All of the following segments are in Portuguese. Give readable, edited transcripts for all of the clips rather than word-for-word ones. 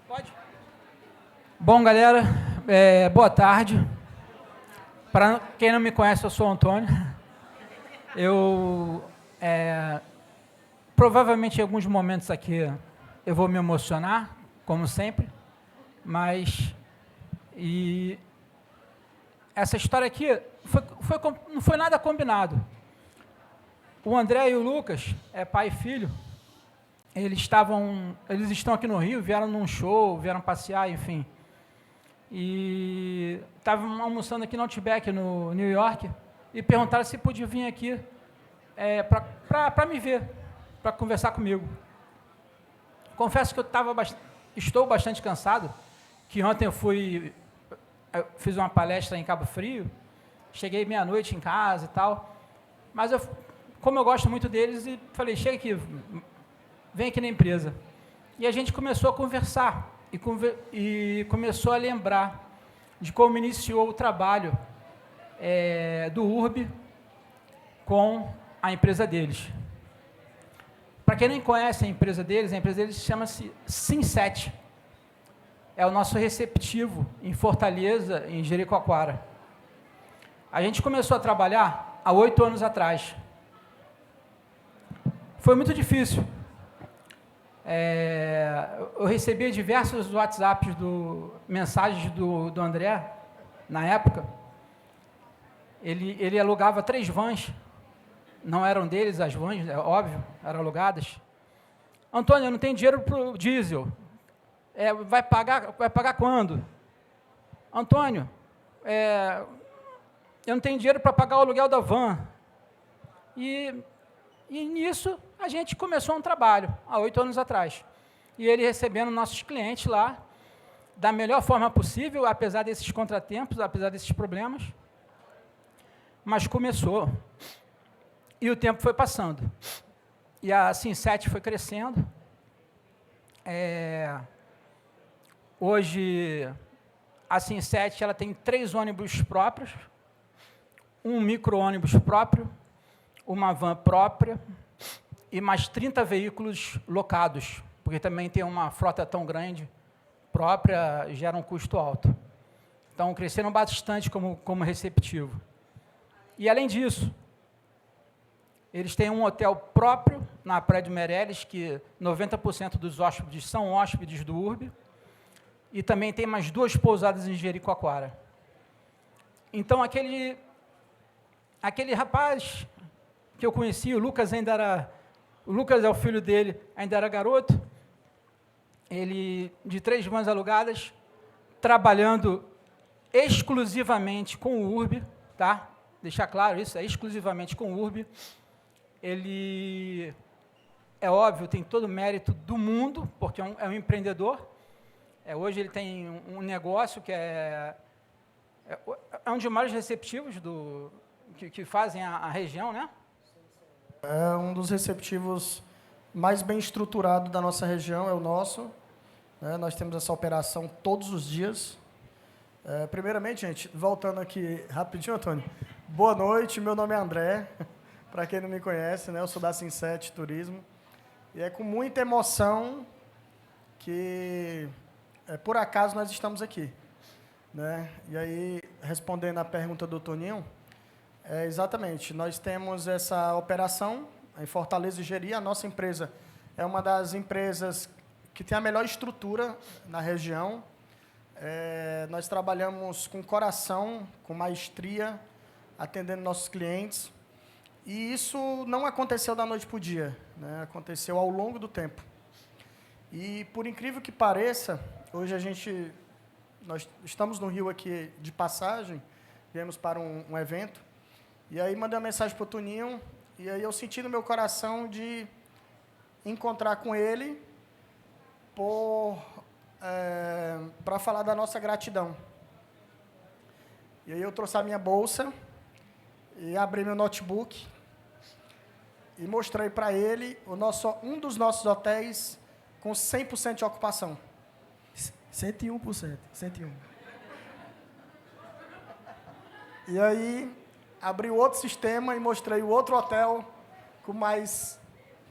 Pode? Bom, galera, boa tarde. Para quem não me conhece, eu sou o Antônio. Eu, provavelmente, em alguns momentos aqui, eu vou me emocionar, como sempre, mas essa história aqui não foi nada combinado. O André e o Lucas, pai e filho, eles estão aqui no Rio, vieram num show, vieram passear, enfim. E estavam almoçando aqui no Outback, no New York, e perguntaram se podia vir aqui para me ver, para conversar comigo. Confesso que estou bastante cansado, que ontem eu fiz uma palestra em Cabo Frio, cheguei meia-noite em casa e tal, mas como eu gosto muito deles, e falei, chega aqui, vem aqui na empresa. E a gente começou a conversar, e começou a lembrar de como iniciou o trabalho do URB com a empresa deles. Para quem não conhece a empresa deles chama-se Sim7. É o nosso receptivo em Fortaleza, em Jericoacoara. A gente começou a trabalhar há 8 anos atrás. Foi muito difícil. Eu recebia diversos WhatsApps, mensagens do André, na época. Ele alugava 3 vans, não eram deles as vans, é óbvio, eram alugadas. Antônio, eu não tenho dinheiro para o diesel. Vai pagar quando? Antônio, eu não tenho dinheiro para pagar o aluguel da van. E nisso, a gente começou um trabalho, há 8 anos atrás. E ele recebendo nossos clientes lá, da melhor forma possível, apesar desses contratempos, apesar desses problemas. Mas começou. E o tempo foi passando. E a Sim7 foi crescendo. Hoje, a Sim7 ela tem 3 ônibus próprios, um micro-ônibus próprio, uma van própria e mais 30 veículos locados, porque também tem uma frota tão grande própria, gera um custo alto. Então, cresceram bastante como receptivo. E, além disso, eles têm um hotel próprio na Praia de Meireles, que 90% dos hóspedes são hóspedes do URB, e também tem mais 2 pousadas em Jericoacoara. Então, aquele rapaz que eu conheci, o Lucas é o filho dele, ainda era garoto, ele, de 3 vans alugadas, trabalhando exclusivamente com o URB, tá? Deixar claro isso, exclusivamente com o URB. Ele, é óbvio, tem todo o mérito do mundo, porque é um empreendedor. Hoje ele tem um negócio que é um dos maiores receptivos que fazem a região, né? É um dos receptivos mais bem estruturado da nossa região, é o nosso. Nós temos essa operação todos os dias. Primeiramente, gente, voltando aqui rapidinho, Antônio. Boa noite, meu nome é André. Para quem não me conhece, eu sou da Sim7 Turismo. E é com muita emoção que, por acaso, nós estamos aqui. E aí, respondendo à pergunta do Toninho, exatamente, nós temos essa operação em Fortaleza e Jeri. A nossa empresa é uma das empresas que tem a melhor estrutura na região. Nós trabalhamos com coração, com maestria, atendendo nossos clientes. E isso não aconteceu da noite para o dia, aconteceu ao longo do tempo. E, por incrível que pareça, hoje nós estamos no Rio aqui de passagem, viemos para um evento, e aí mandei uma mensagem para o Toninho, e aí eu senti no meu coração de encontrar com ele para falar da nossa gratidão. E aí eu trouxe a minha bolsa e abri meu notebook e mostrei para ele um dos nossos hotéis com 100% de ocupação. 101%, 101. E aí abri o outro sistema e mostrei o outro hotel com mais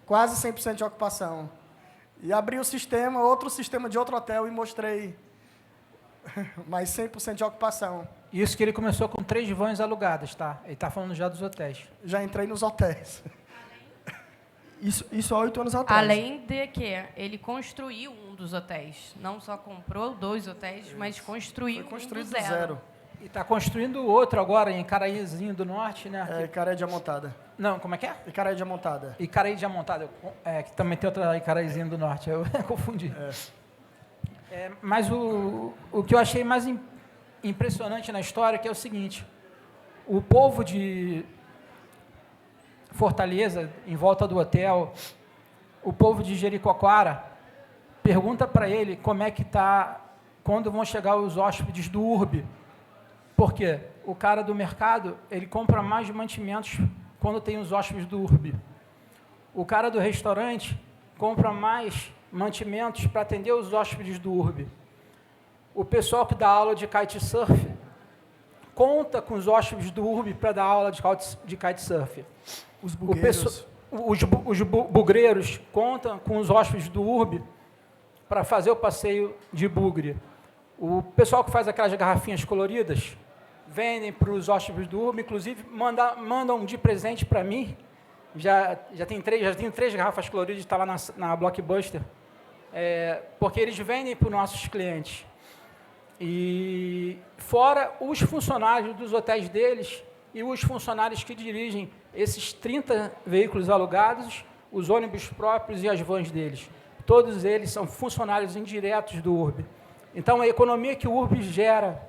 quase 100% de ocupação. E abri o sistema, outro sistema de outro hotel, e mostrei mais 100% de ocupação. Isso que ele começou com 3 vans alugadas, tá? Ele está falando já dos hotéis. Já entrei nos hotéis. Isso há 8 anos atrás. Além de que ele construiu um dos hotéis. Não só comprou 2 hotéis, mas construiu Foi construído um do zero. E está construindo outro agora em Icaraízinho do Norte, né? É, Icaré Diamontada. Não, como é que é? Icaré Diamontada. Icaraí Diamontada, que também tem outra Icaraízinho do Norte, eu confundi. Mas o que eu achei mais impressionante na história que é o seguinte, o povo de Fortaleza, em volta do hotel, o povo de Jericoacoara, pergunta para ele como é que está, quando vão chegar os hóspedes do URB. Por quê? O cara do mercado, ele compra mais mantimentos quando tem os hóspedes do URB. O cara do restaurante compra mais mantimentos para atender os hóspedes do URB. O pessoal que dá aula de kitesurf conta com os hóspedes do URB para dar aula de kitesurf. Os bugueiros. Os bugreiros contam com os hóspedes do URB para fazer o passeio de bugre. O pessoal que faz aquelas garrafinhas coloridas vendem para os hóspedes do URB, inclusive mandam de presente para mim. Já tenho 3 garrafas coloridas, está lá na Blockbuster, porque eles vendem para os nossos clientes. E fora os funcionários dos hotéis deles e os funcionários que dirigem esses 30 veículos alugados, os ônibus próprios e as vans deles. Todos eles são funcionários indiretos do URB. Então, a economia que o URB gera,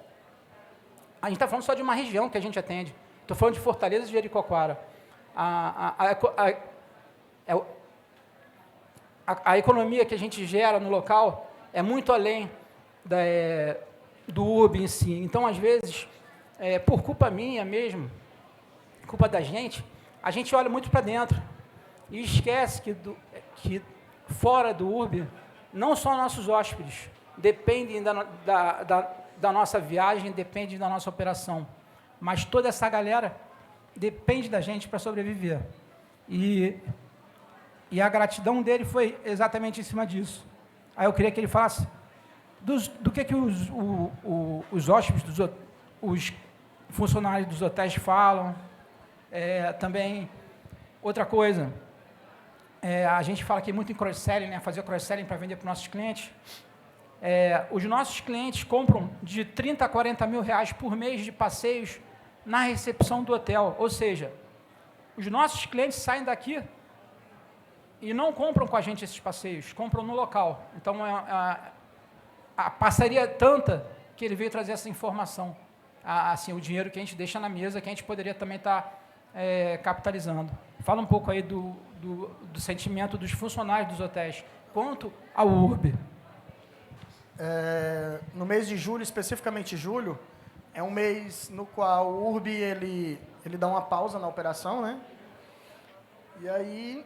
a gente está falando só de uma região que a gente atende. Estou falando de Fortaleza e Jericoacoara. A economia que a gente gera no local é muito além do URB em si. Então, às vezes, por culpa minha mesmo, culpa da gente, a gente olha muito para dentro e esquece que fora do URB, não só nossos hóspedes dependem da nossa viagem, dependem da nossa operação, mas toda essa galera depende da gente para sobreviver. E a gratidão dele foi exatamente em cima disso. Aí eu queria que ele falasse do que os hóspedes, os funcionários dos hotéis falam. Também, outra coisa, a gente fala aqui muito em cross-selling, né, fazer cross-selling para vender para os nossos clientes. Os nossos clientes compram de 30 a 40 mil reais por mês de passeios na recepção do hotel. Ou seja, os nossos clientes saem daqui e não compram com a gente esses passeios, compram no local. Então, a parceria é tanta que ele veio trazer essa informação. Assim, o dinheiro que a gente deixa na mesa, que a gente poderia também estar capitalizando. Fala um pouco aí do sentimento dos funcionários dos hotéis quanto ao URB. No mês de julho, especificamente julho, é um mês no qual o URB ele dá uma pausa na operação, né? E aí,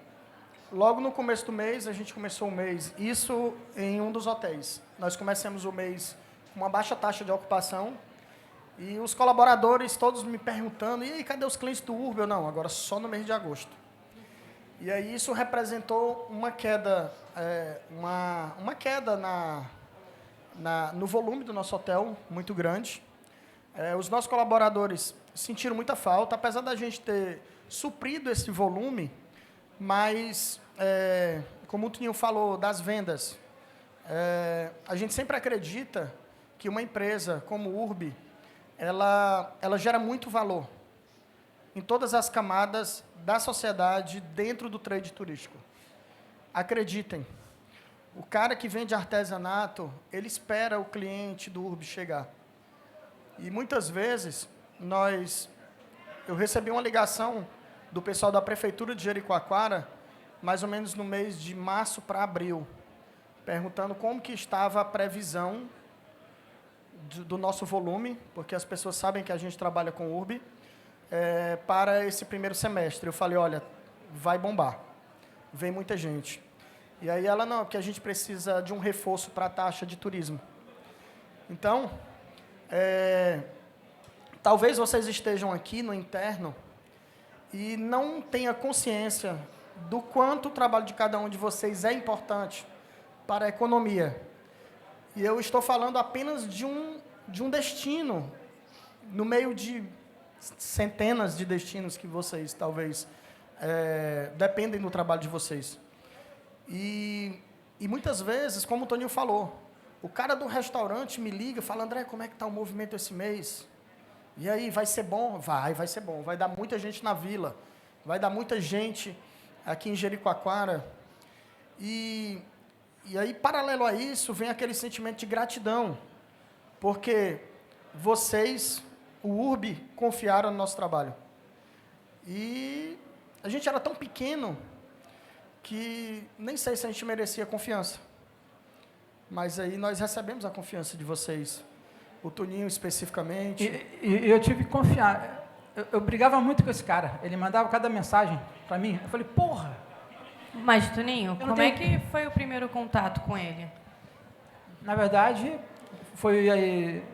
logo no começo do mês, a gente começou o mês, isso em um dos hotéis. Nós começamos o mês com uma baixa taxa de ocupação, e os colaboradores todos me perguntando, e aí, cadê os clientes do URB? Eu, não, agora só no mês de agosto. E aí isso representou uma queda, uma queda no volume do nosso hotel, muito grande. Os nossos colaboradores sentiram muita falta, apesar da gente ter suprido esse volume, mas, como o Toninho falou, das vendas, a gente sempre acredita que uma empresa como o URB, ela gera muito valor em todas as camadas da sociedade dentro do trade turístico. Acreditem, o cara que vende artesanato, ele espera o cliente do URB chegar. E muitas vezes, eu recebi uma ligação do pessoal da Prefeitura de Jericoacoara, mais ou menos no mês de março para abril, perguntando como que estava a previsão do nosso volume, porque as pessoas sabem que a gente trabalha com URB, para esse primeiro semestre. Eu falei, olha, vai bombar, vem muita gente. E aí ela, não, porque a gente precisa de um reforço para a taxa de turismo. Então, talvez vocês estejam aqui no interno e não tenha consciência do quanto o trabalho de cada um de vocês é importante para a economia. E eu estou falando apenas de um destino, no meio de centenas de destinos que vocês, talvez, dependem do trabalho de vocês. E muitas vezes, como o Toninho falou, o cara do restaurante me liga e fala, André, como é que está o movimento esse mês? E aí, vai ser bom? Vai ser bom. Vai dar muita gente na vila, vai dar muita gente aqui em Jericoacoara. E aí, paralelo a isso, vem aquele sentimento de gratidão, porque vocês, o URB, confiaram no nosso trabalho. E a gente era tão pequeno que nem sei se a gente merecia confiança. Mas aí nós recebemos a confiança de vocês. O Toninho especificamente. E eu tive que confiar. Eu brigava muito com esse cara. Ele mandava cada mensagem para mim. Eu falei, porra! Mas, Toninho, não como é tenho- que foi o primeiro contato com ele? Na verdade, foi aí,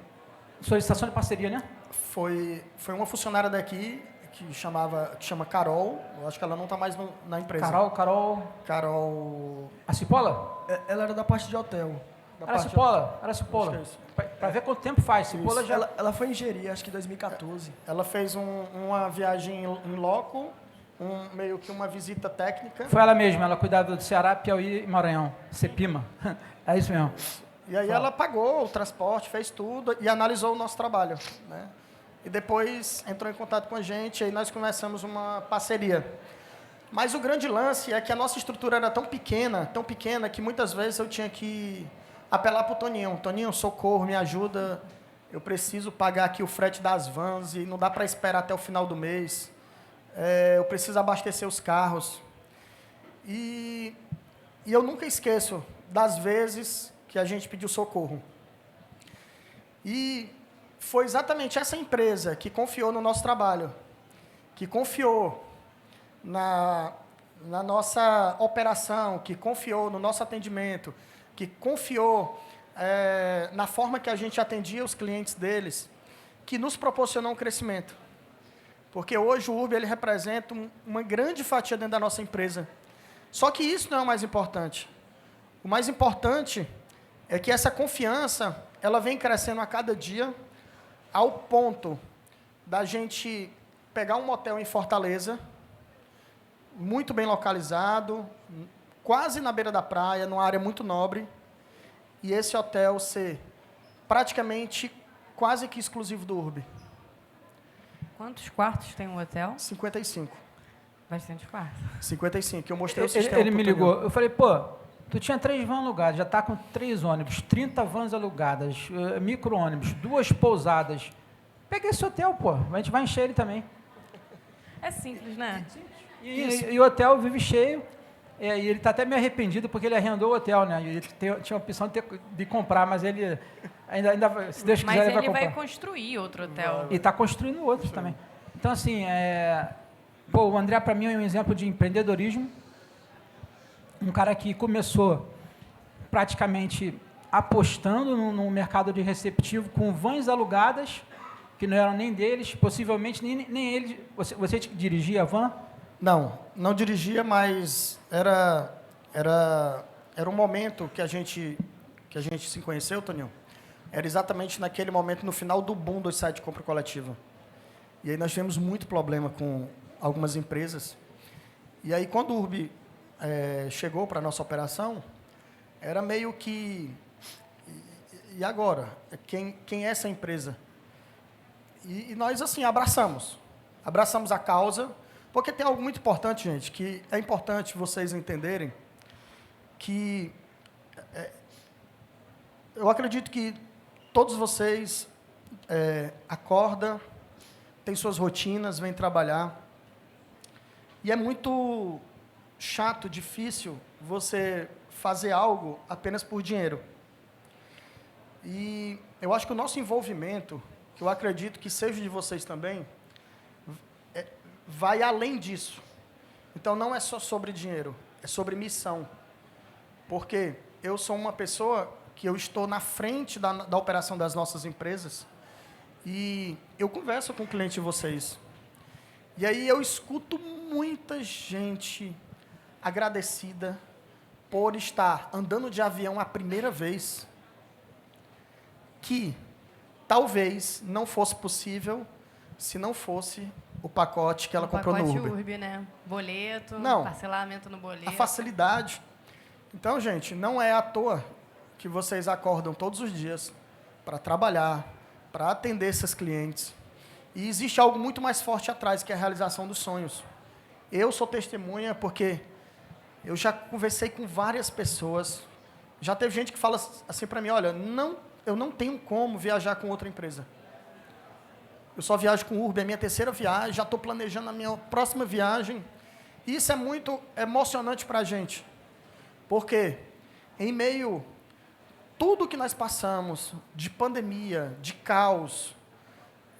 solicitação de parceria, né? Foi uma funcionária daqui que chama Carol. Eu acho que ela não está mais na empresa. Carol. A Cipolla? Ela era da parte de hotel. Da Era parte Cipolla, era Acho Cipolla. que é isso. Para ver quanto tempo faz. Cipolla de... já... ela foi em Jeri, acho que em 2014. Ela fez uma viagem em loco, meio que uma visita técnica. Foi ela mesma, ela cuidava do Ceará, Piauí e Maranhão. Cepima. É isso mesmo. E aí ela pagou o transporte, fez tudo e analisou o nosso trabalho, né? E depois entrou em contato com a gente, aí nós começamos uma parceria. Mas o grande lance é que a nossa estrutura era tão pequena, que muitas vezes eu tinha que apelar para o Toninho. Toninho, socorro, me ajuda, eu preciso pagar aqui o frete das vans e não dá para esperar até o final do mês. Eu preciso abastecer os carros. E eu nunca esqueço das vezes que a gente pediu socorro. E foi exatamente essa empresa que confiou no nosso trabalho, que confiou na nossa operação, que confiou no nosso atendimento, que confiou na forma que a gente atendia os clientes deles, que nos proporcionou um crescimento. Porque hoje o URB ele representa uma grande fatia dentro da nossa empresa. Só que isso não é o mais importante. O mais importante é que essa confiança ela vem crescendo a cada dia, ao ponto da gente pegar um motel em Fortaleza, muito bem localizado, quase na beira da praia, numa área muito nobre, e esse hotel ser praticamente quase que exclusivo do URB. Quantos quartos tem o hotel? 55. Bastante quartos. 55, eu mostrei o sistema. Ele pro me Toninho. ligou, eu falei, pô, tu tinha 3 vans alugadas, já está com 3 ônibus, 30 vans alugadas, micro-ônibus, 2 pousadas. Pega esse hotel, pô, a gente vai encher ele também. É simples, né? E o hotel vive cheio, e ele está até meio arrependido porque ele arrendou o hotel, né? E ele tinha a opção de comprar, mas ele ainda vai, se Deus quiser, Mas ele vai ele comprar. vai construir outro hotel. E está construindo outros também. Então, assim, o André, para mim, é um exemplo de empreendedorismo. Um cara que começou praticamente apostando no mercado de receptivo com vans alugadas, que não eram nem deles, possivelmente nem ele. Você dirigia a van? Não dirigia, mas era um momento que a gente se conheceu, Toninho. Era exatamente naquele momento, no final do boom do site de compra coletiva. E aí nós tivemos muito problema com algumas empresas. E aí, quando o URB chegou para a nossa operação, era meio que... E agora? Quem é essa empresa? E nós, assim, abraçamos. Abraçamos a causa, porque tem algo muito importante, gente, que é importante vocês entenderem que... eu acredito que todos vocês acordam, têm suas rotinas, vêm trabalhar, e é muito chato, difícil você fazer algo apenas por dinheiro. E eu acho que o nosso envolvimento, que eu acredito que seja de vocês também, vai além disso. Então, não é só sobre dinheiro, é sobre missão. Porque eu sou uma pessoa que eu estou na frente da operação das nossas empresas e eu converso com o cliente de vocês. E aí eu escuto muita gente agradecida por estar andando de avião a primeira vez, que talvez não fosse possível se não fosse o pacote que ela comprou no pacote Uber. Urb, né? Boleto, Não. parcelamento no boleto. A facilidade. Então, gente, não é à toa que vocês acordam todos os dias para trabalhar, para atender esses clientes. E existe algo muito mais forte atrás, que é a realização dos sonhos. Eu sou testemunha porque eu já conversei com várias pessoas. Já teve gente que fala assim para mim, olha, eu não tenho como viajar com outra empresa. Eu só viajo com o Uber, é a minha terceira viagem, já estou planejando a minha próxima viagem. E isso é muito emocionante para a gente. Porque em meio a tudo que nós passamos, de pandemia, de caos,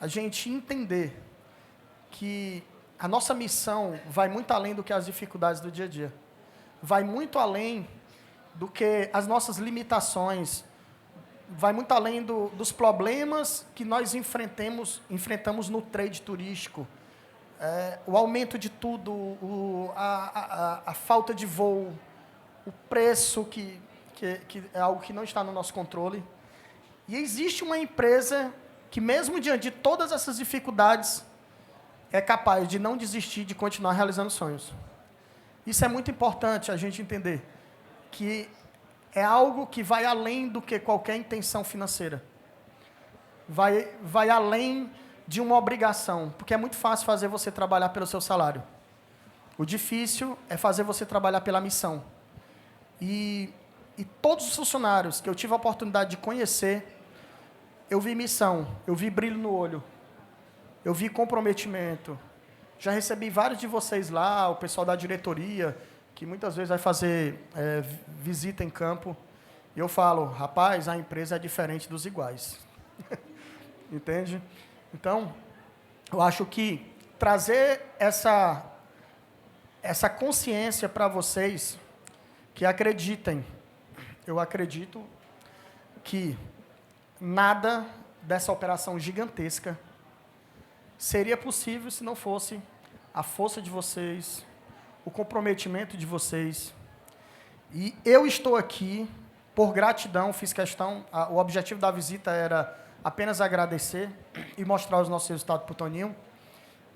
a gente entender que a nossa missão vai muito além do que as dificuldades do dia a dia. Vai muito além do que as nossas limitações, vai muito além dos problemas que nós enfrentamos no trade turístico. O aumento de tudo, a falta de voo, o preço que é algo que não está no nosso controle. E existe uma empresa que, mesmo diante de todas essas dificuldades, é capaz de não desistir de continuar realizando sonhos. Isso é muito importante a gente entender, que é algo que vai além do que qualquer intenção financeira. Vai além de uma obrigação, porque é muito fácil fazer você trabalhar pelo seu salário. O difícil é fazer você trabalhar pela missão. E todos os funcionários que eu tive a oportunidade de conhecer, eu vi missão, eu vi brilho no olho, eu vi comprometimento. Já recebi vários de vocês lá, o pessoal da diretoria, que muitas vezes vai fazer visita em campo, e eu falo, rapaz, a empresa é diferente dos iguais. Entende? Então, eu acho que trazer essa consciência para vocês, que acreditem, eu acredito que nada dessa operação gigantesca seria possível se não fosse a força de vocês, o comprometimento de vocês. E eu estou aqui por gratidão, fiz questão, o objetivo da visita era apenas agradecer e mostrar os nossos resultados para o Toninho.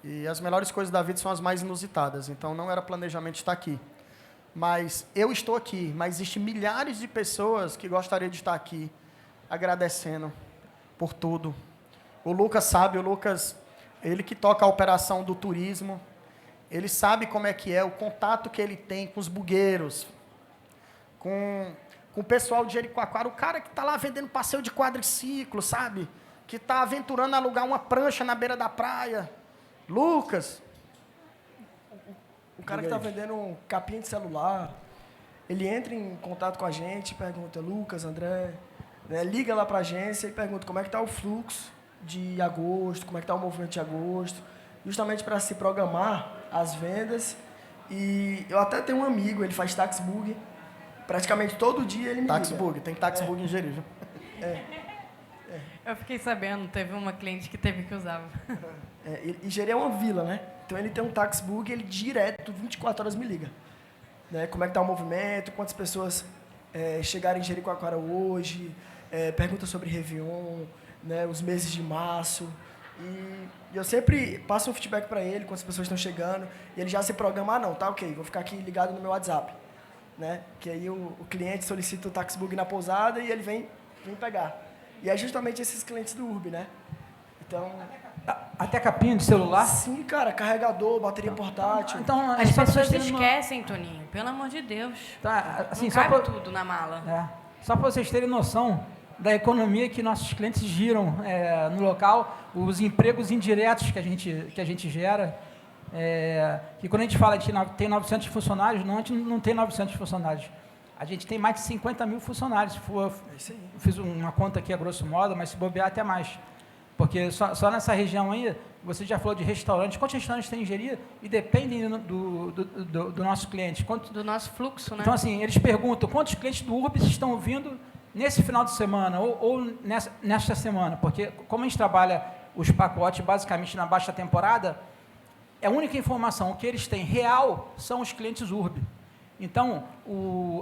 E as melhores coisas da vida são as mais inusitadas, então não era planejamento estar aqui. Mas eu estou aqui, mas existem milhares de pessoas que gostariam de estar aqui, agradecendo por tudo. O Lucas sabe, ele que toca a operação do turismo, ele sabe como é que é, o contato que ele tem com os bugueiros, com o pessoal de Jericoacoara, o cara que está lá vendendo passeio de quadriciclo, sabe? Que está aventurando a alugar uma prancha na beira da praia. Lucas. O cara que está vendendo um capinha de celular, ele entra em contato com a gente, pergunta, Lucas, André, né, liga lá para a agência e pergunta como é que está o fluxo de agosto, como é que está o movimento de agosto, justamente para se programar as vendas. E eu até tenho um amigo, ele faz taxbug, praticamente todo dia ele me liga. Taxbug, tem taxbug em Jeri, viu? Eu fiquei sabendo, teve uma cliente que teve que usar. E Jeri é uma vila, né? Então ele tem um taxbug e ele direto, 24 horas me liga. Né? Como é que está o movimento, quantas pessoas chegaram em Jericoacoara hoje, pergunta sobre Réveillon, né? Os meses de março. E eu sempre passo um feedback para ele, quantas pessoas estão chegando, e ele já se programa, não, tá ok, vou ficar aqui ligado no meu WhatsApp. Né? Que aí o cliente solicita o taxbug na pousada e ele vem pegar. E é justamente esses clientes do Urb, né? Então... Até capinha de celular? Sim, cara, carregador, bateria portátil. Então, As só pra pessoas vocês terem esquecem, Toninho, pelo amor de Deus. Tá, assim, Não só cabe pra, tudo na mala. só para vocês terem noção da economia que nossos clientes giram no local, os empregos indiretos que a gente gera, que quando a gente fala que tem 900 funcionários, não, a gente não tem 900 funcionários. A gente tem mais de 50 mil funcionários. Fiz uma conta aqui a grosso modo, mas se bobear até mais. Porque só nessa região aí, você já falou de restaurantes. Quantos restaurantes tem em Jeri? E dependem do nosso cliente. Do nosso fluxo, né? Então, assim, eles perguntam quantos clientes do Urbis estão vindo nesse final de semana ou nesta semana. Porque, como a gente trabalha os pacotes basicamente na baixa temporada, a única informação que eles têm real são os clientes Urb. Então,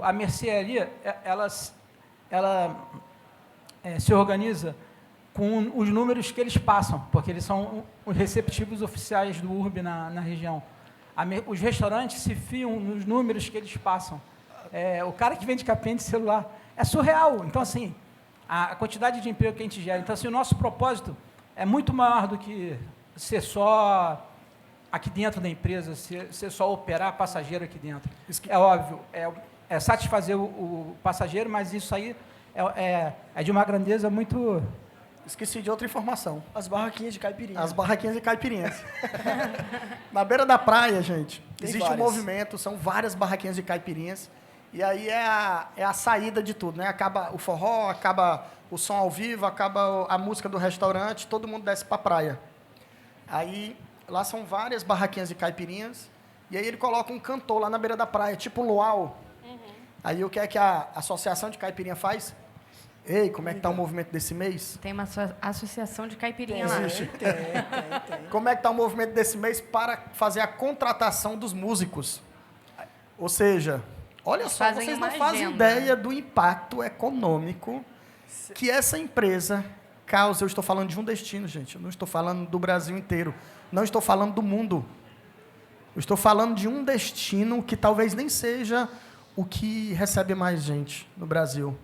a mercearia, ela se organiza com os números que eles passam, porque eles são os receptivos oficiais do URB na região. Os restaurantes se fiam nos números que eles passam. O cara que vende capinha de celular é surreal. Então, assim, a quantidade de emprego que a gente gera. Então, assim, o nosso propósito é muito maior do que ser só aqui dentro da empresa, ser só operar passageiro aqui dentro. É óbvio, é satisfazer o passageiro, mas isso aí é de uma grandeza muito... Esqueci de outra informação. As barraquinhas de caipirinha. As barraquinhas de caipirinhas. Na beira da praia, gente, Tem existe um várias. movimento, são várias barraquinhas de caipirinhas, e aí é a saída de tudo, né? Acaba o forró, acaba o som ao vivo, acaba a música do restaurante, todo mundo desce para a praia. Aí, lá são várias barraquinhas de caipirinhas, e aí ele coloca um cantor lá na beira da praia, tipo um luau. Aí o que é que a Associação de Caipirinha faz? Ei, como é que tá o movimento desse mês? Tem uma associação de caipirinha lá. Existe. Tem. Como é que está o movimento desse mês para fazer a contratação dos músicos? Ou seja, olha só, Fazem vocês não uma fazem agenda. ideia do impacto econômico que essa empresa causa. Eu estou falando de um destino, gente. Eu não estou falando do Brasil inteiro. Não estou falando do mundo. Eu estou falando de um destino que talvez nem seja o que recebe mais gente no Brasil.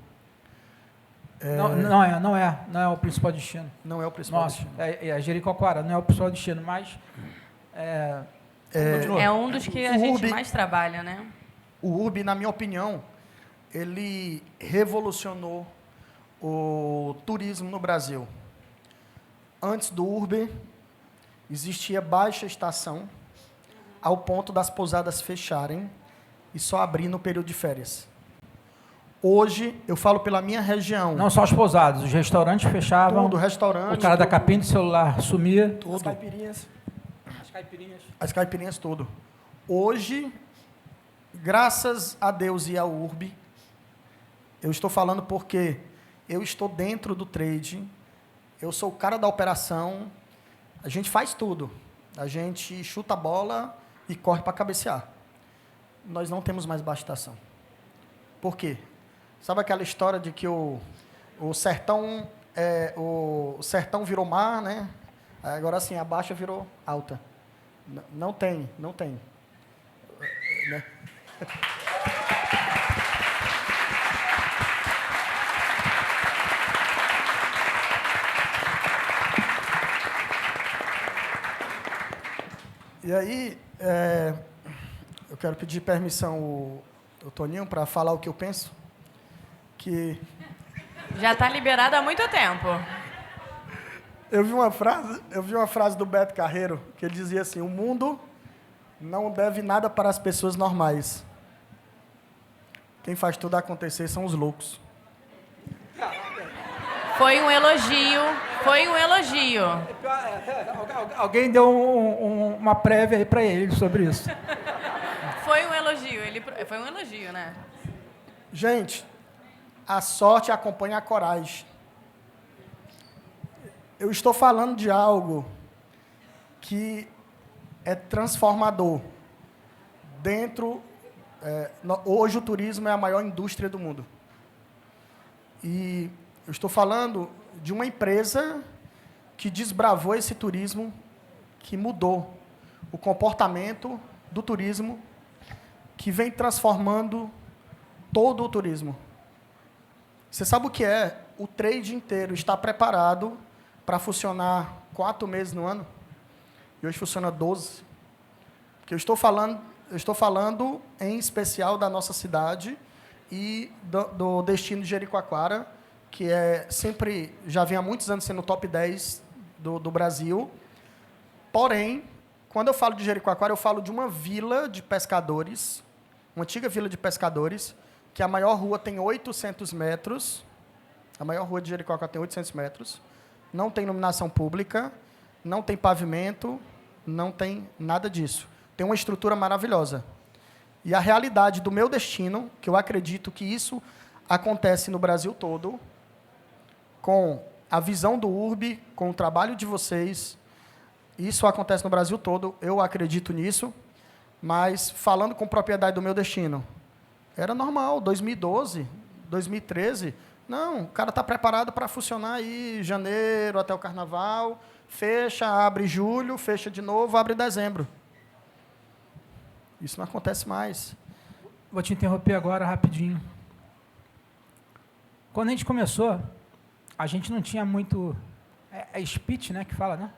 Não é o principal destino. Não é o principal Nossa, destino. é Jericoacoara, não é o principal destino, mas... continua. É um dos que a O gente URB mais trabalha, né? O URB, na minha opinião, ele revolucionou o turismo no Brasil. Antes do URB, existia baixa estação, ao ponto das pousadas fecharem e só abrir no período de férias. Hoje, eu falo pela minha região. Não só os pousados, os restaurantes fechavam, Tudo, restaurante. o cara da tudo, capinha de celular sumia. As tudo. caipirinhas. As caipirinhas. As caipirinhas, tudo. Hoje, graças a Deus e ao URB, eu estou falando porque eu estou dentro do trade, eu sou o cara da operação, a gente faz tudo. A gente chuta a bola e corre para cabecear. Nós não temos mais baixa estação. Por quê? Sabe aquela história de que o sertão virou mar, né? Agora sim, a baixa virou alta. Não tem. Né? E aí, eu quero pedir permissão ao Toninho para falar o que eu penso. Que Já está liberado há muito tempo. eu vi uma frase do Beto Carreiro que ele dizia assim: o mundo não deve nada para as pessoas normais. Quem faz tudo acontecer são os loucos. Foi um elogio. Foi um elogio. Alguém deu uma prévia aí para ele sobre isso. Foi um elogio. Foi um elogio, né? Gente, a sorte acompanha a coragem. Eu estou falando de algo que é transformador. Hoje o turismo é a maior indústria do mundo. E eu estou falando de uma empresa que desbravou esse turismo, que mudou o comportamento do turismo, que vem transformando todo o turismo. Você sabe o que é? O trade inteiro está preparado para funcionar 4 meses no ano, e hoje funciona 12. Porque eu estou falando em especial da nossa cidade e do destino de Jericoacoara, que já vem há muitos anos sendo o top 10 do Brasil. Porém, quando eu falo de Jericoacoara, eu falo de uma vila de pescadores, uma antiga vila de pescadores, que a maior rua tem 800 metros. A maior rua de Jericoacoara tem 800 metros. Não tem iluminação pública, não tem pavimento, não tem nada disso. Tem uma estrutura maravilhosa. E a realidade do meu destino, que eu acredito que isso acontece no Brasil todo, com a visão do URB, com o trabalho de vocês, isso acontece no Brasil todo, eu acredito nisso, mas falando com propriedade do meu destino, Era normal, 2012, 2013. Não, o cara está preparado para funcionar aí janeiro até o carnaval, fecha, abre julho, fecha de novo, abre dezembro. Isso não acontece mais. Vou te interromper agora rapidinho. Quando a gente começou, a gente não tinha muito... É speech, né, que fala, né?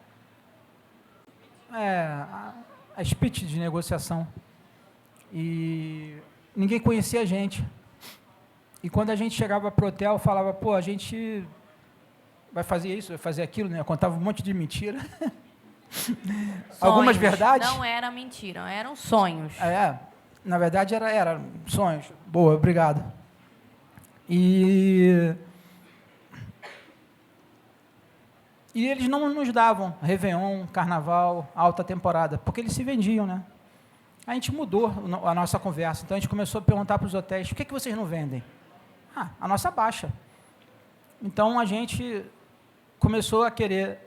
A speech de negociação. E ninguém conhecia a gente. E quando a gente chegava para o hotel, falava, pô, a gente vai fazer isso, vai fazer aquilo, né? Eu contava um monte de mentira. Algumas verdades. Não era mentira, eram sonhos. Na verdade era sonhos. Boa, obrigado. E eles não nos davam Réveillon, Carnaval, alta temporada, porque eles se vendiam, né? A gente mudou a nossa conversa, então a gente começou a perguntar para os hotéis, por que vocês não vendem? A nossa baixa. Então a gente começou a querer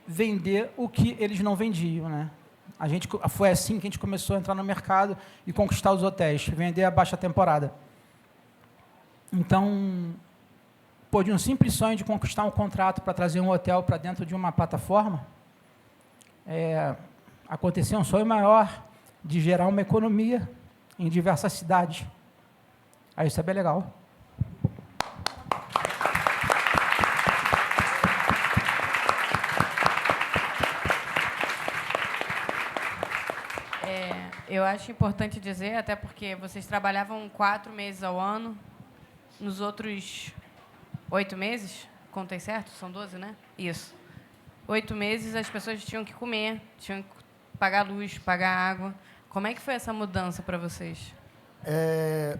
vender o que eles não vendiam, né? Foi assim que a gente começou a entrar no mercado e conquistar os hotéis, vender a baixa temporada. Então, de um simples sonho de conquistar um contrato para trazer um hotel para dentro de uma plataforma, aconteceu um sonho maior de gerar uma economia em diversas cidades. Aí isso é bem legal. Eu acho importante dizer, até porque vocês trabalhavam 4 meses ao ano, nos outros 8 meses, contei certo? São 12, né? Isso. 8 meses as pessoas tinham que comer, tinham que pagar luz, pagar água. Como é que foi essa mudança para vocês?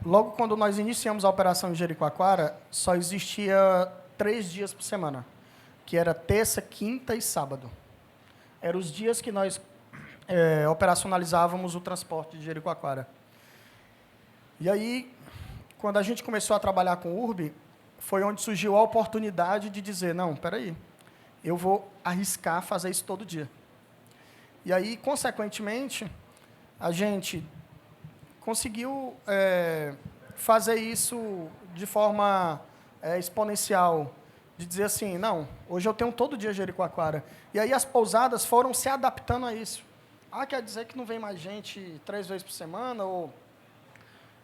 Logo quando nós iniciamos a operação em Jericoacoara, só existia 3 dias por semana, que era terça, quinta e sábado. Eram os dias que nós operacionalizávamos o transporte de Jericoacoara. E aí, quando a gente começou a trabalhar com o URB, foi onde surgiu a oportunidade de dizer, não, espera aí, eu vou arriscar fazer isso todo dia. E aí, consequentemente, a gente conseguiu fazer isso de forma exponencial, de dizer assim, não, hoje eu tenho todo dia Jericoacoara. E aí as pousadas foram se adaptando a isso. Quer dizer que não vem mais gente 3 vezes por semana, ou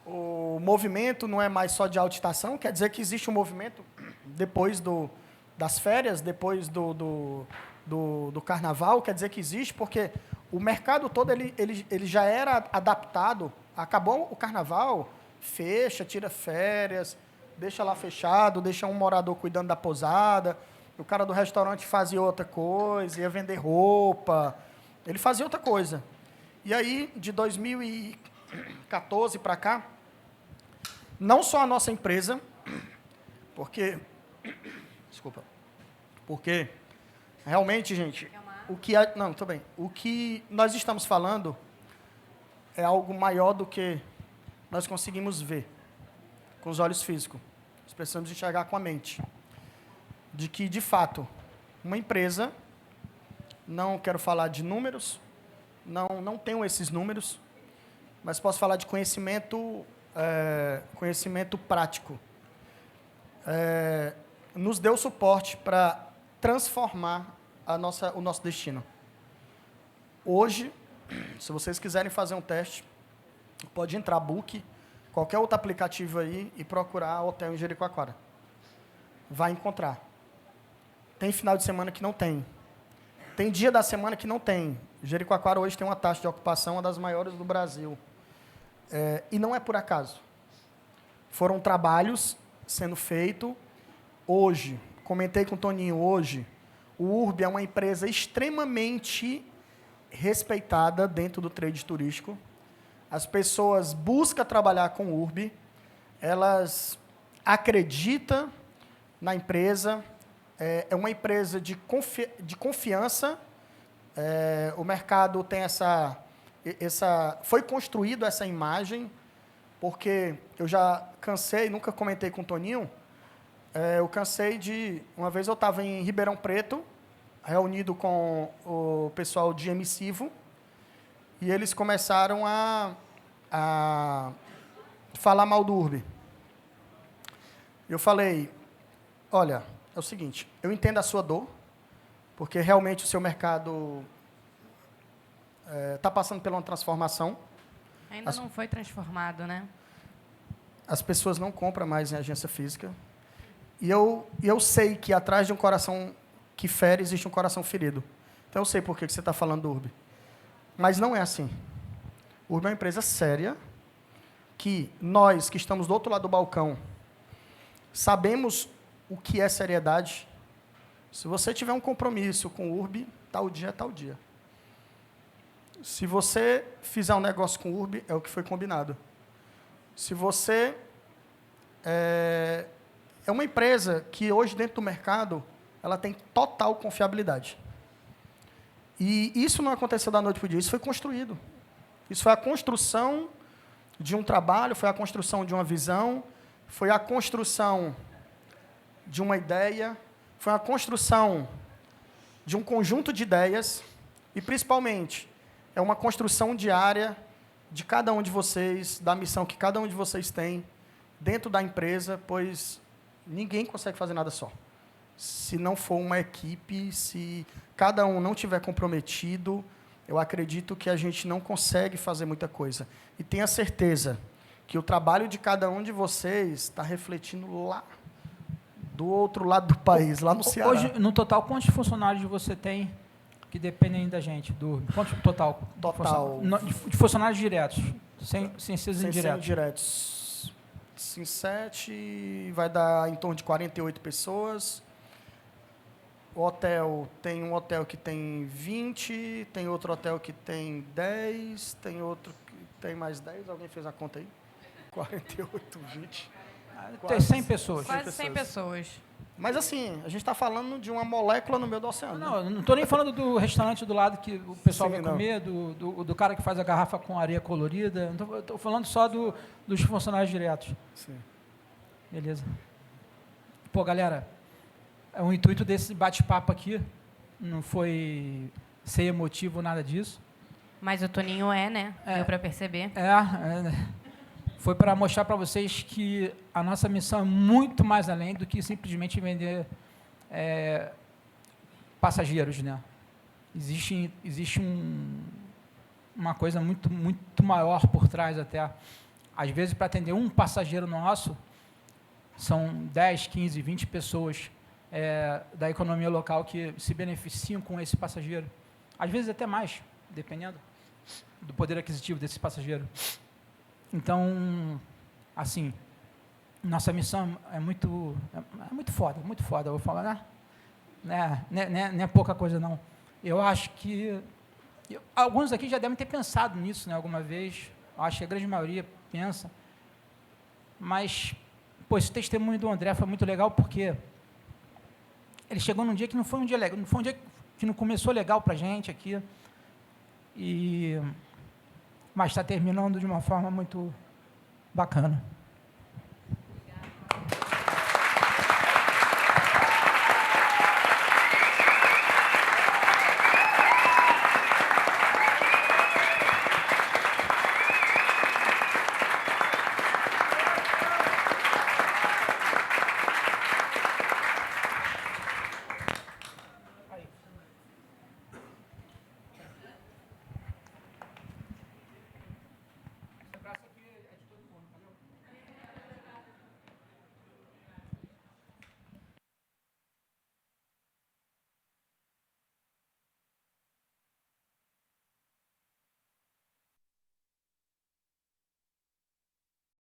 o movimento não é mais só de autoestação, quer dizer que existe um movimento depois das férias, depois do carnaval, quer dizer que existe, porque o mercado todo ele já era adaptado, acabou o carnaval, fecha, tira férias, deixa lá fechado, deixa um morador cuidando da pousada, o cara do restaurante fazia outra coisa, ia vender roupa, ele fazia outra coisa. E aí, de 2014 para cá, não só a nossa empresa, porque realmente, gente, o que nós estamos falando é algo maior do que nós conseguimos ver com os olhos físicos. Nós precisamos enxergar com a mente. De que, de fato, uma empresa, não quero falar de números, não tenho esses números, mas posso falar de conhecimento prático. Nos deu suporte para transformar o nosso destino. Hoje, se vocês quiserem fazer um teste, pode entrar Book, qualquer outro aplicativo aí e procurar hotel em Jericoacoara. Vai encontrar. Tem final de semana que não tem. Tem dia da semana que não tem. Jericoacoara hoje tem uma taxa de ocupação, uma das maiores do Brasil. E não é por acaso. Foram trabalhos sendo feitos. Hoje, comentei com o Toninho hoje, o URB é uma empresa extremamente respeitada dentro do trade turístico. As pessoas buscam trabalhar com o URB, elas acreditam na empresa, é uma empresa de confiança, o mercado tem foi construído essa imagem, porque eu já cansei, nunca comentei com o Toninho, eu cansei uma vez eu estava em Ribeirão Preto, reunido com o pessoal de Emissivo, e eles começaram a falar mal do Urb. Eu falei, olha, é o seguinte, eu entendo a sua dor, porque realmente o seu mercado está passando por uma transformação. Ainda não foi transformado, né? As pessoas não compram mais em agência física. E eu sei que atrás de um coração que fere, existe um coração ferido. Então, eu sei por que você está falando do Urb. Mas não é assim. O Urb é uma empresa séria, que nós, que estamos do outro lado do balcão, sabemos o que é seriedade. Se você tiver um compromisso com o Urb, tal dia é tal dia. Se você fizer um negócio com o Urb, é o que foi combinado. Se você... É uma empresa que hoje, dentro do mercado, ela tem total confiabilidade. E isso não aconteceu da noite para o dia, isso foi construído. Isso foi a construção de um trabalho, foi a construção de uma visão, foi a construção de uma ideia, foi a construção de um conjunto de ideias e, principalmente, é uma construção diária de cada um de vocês, da missão que cada um de vocês tem dentro da empresa, pois ninguém consegue fazer nada só. Se não for uma equipe, se cada um não tiver comprometido, eu acredito que a gente não consegue fazer muita coisa. E tenha certeza que o trabalho de cada um de vocês está refletindo lá, do outro lado do país, lá no Ceará. Hoje, no total, quantos funcionários você tem que dependem da gente? Quantos total? Total. De funcionários diretos, sem ser Sem indiretos. ser indiretos. Em 7, vai dar em torno de 48 pessoas. O hotel, tem um hotel que tem 20, tem outro hotel que tem 10, tem outro que tem mais 10. Alguém fez a conta aí? 48, 20. Tem 100 pessoas. Quase 100 pessoas. Mas assim, a gente está falando de uma molécula no meio do oceano. Não, eu não estou nem falando do restaurante do lado que o pessoal Sim, vai não. comer, do cara que faz a garrafa com areia colorida. Estou falando só dos funcionários diretos. Sim. Beleza. Pô, galera, o intuito desse bate-papo aqui não foi ser emotivo, nada disso. Mas o Toninho né? Deu para perceber. Foi para mostrar para vocês que a nossa missão é muito mais além do que simplesmente vender passageiros, né? Existe uma coisa muito, muito maior por trás até. Às vezes, para atender um passageiro nosso, são 10, 15, 20 pessoas da economia local que se beneficiam com esse passageiro. Às vezes até mais, dependendo do poder aquisitivo desse passageiro. Então, assim, nossa missão é muito foda, eu vou falar, né? Não é pouca coisa, não. Eu acho que alguns aqui já devem ter pensado nisso, né, alguma vez. Eu acho que a grande maioria pensa. Mas, pô, esse testemunho do André foi muito legal porque ele chegou num dia que não foi um dia legal, não foi um dia que não começou legal para a gente aqui. Mas está terminando de uma forma muito bacana.